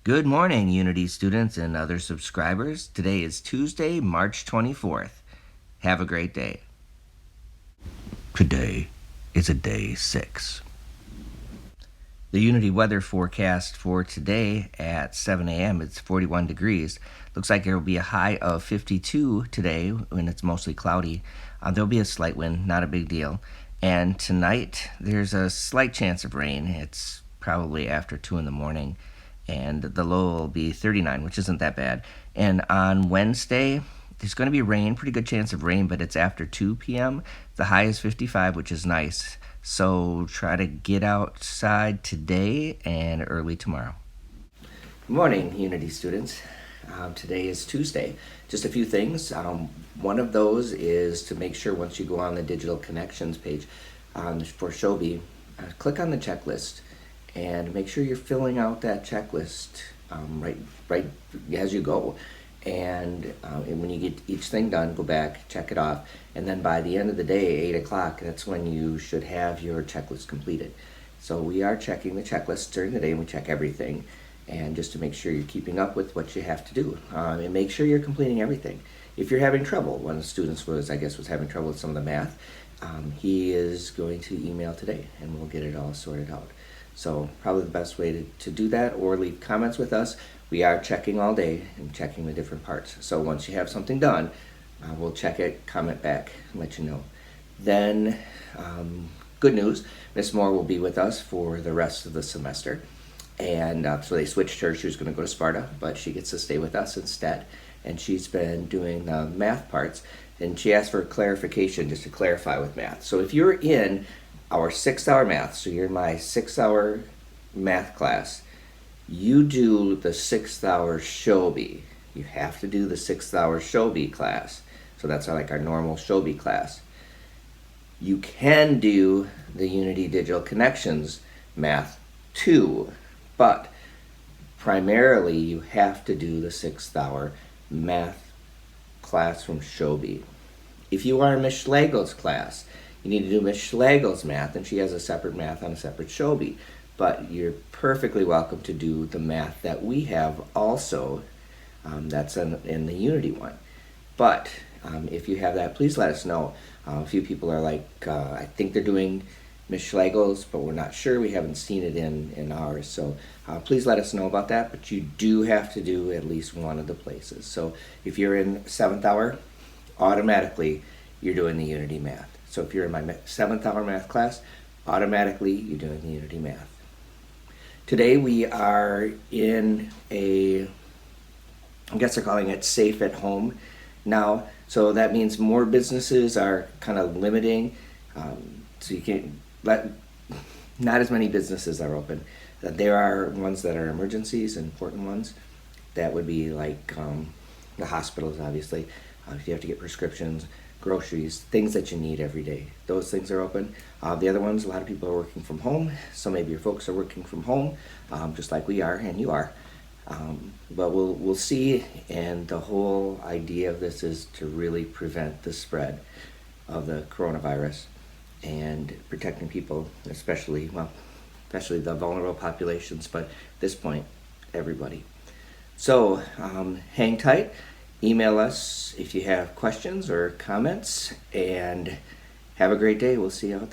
Good morning, Unity students and other subscribers. Today is Tuesday, March 24th. Have a great day. Today is a day 6. The Unity weather forecast for today at 7 a.m. it's 41 degrees. Looks like there will be a high of 52 today when it's mostly cloudy. There'll be a slight wind, not a big deal. And tonight there's a slight chance of rain. It's probably after 2 in the morning. And the low will be 39, which isn't that bad. And on Wednesday, there's going to be rain, pretty good chance of rain, but it's after 2 p.m. The high is 55, which is nice. So try to get outside today and early tomorrow. Good morning, Unity students. Today is Tuesday. Just a few things. One of those is to make sure once you go on the digital connections page for Shobi, click on the checklist and make sure you're filling out that checklist right as you go. And when you get each thing done, go back, check it off, and then by the end of the day, 8 o'clock, that's when you should have your checklist completed. So we are checking the checklist during the day, and we check everything, and just to make sure you're keeping up with what you have to do, and make sure you're completing everything. If you're having trouble, one of the students was having trouble with some of the math, he is going to email today, and we'll get it all sorted out. So probably the best way to do that, or leave comments with us. We are checking all day and checking the different parts. So once you have something done, we'll check it, comment back, and let you know. Then, good news, Miss Moore will be with us for the rest of the semester. And so they switched her. She was going to go to Sparta, but she gets to stay with us instead. And she's been doing the math parts. And she asked for clarification, just to clarify with math. So if you're in our 6-hour math, so you're in my 6-hour math class, you do the 6th-hour Shobi. You have to do the 6th-hour Shobi class. So that's like our normal Shobi class. You can do the Unity Digital Connections math too, but primarily you have to do the 6th-hour math class from Shobi. If you are in Miss Schlegel's class, you need to do Miss Schlegel's math, and she has a separate math on a separate Shobi. But you're perfectly welcome to do the math that we have also. That's in the Unity one. But if you have that, please let us know. A few people are like, I think they're doing Miss Schlegel's, but we're not sure. We haven't seen it in ours. So please let us know about that. But you do have to do at least one of the places. So if you're in 7th hour, automatically you're doing the Unity math. So if you're in my 7th hour math class, automatically you're doing the Unity math. Today we are in I guess they're calling it safe at home now. So that means more businesses are kind of limiting. So you can't not as many businesses are open. There are ones that are emergencies, important ones. That would be like the hospitals, obviously. If you have to get prescriptions, groceries, things that you need every day. Those things are open. The other ones, a lot of people are working from home. So maybe your folks are working from home, just like we are and you are. But we'll see. And the whole idea of this is to really prevent the spread of the coronavirus and protecting people, especially the vulnerable populations, but at this point, everybody. So hang tight. Email us if you have questions or comments, and have a great day. We'll see you out there.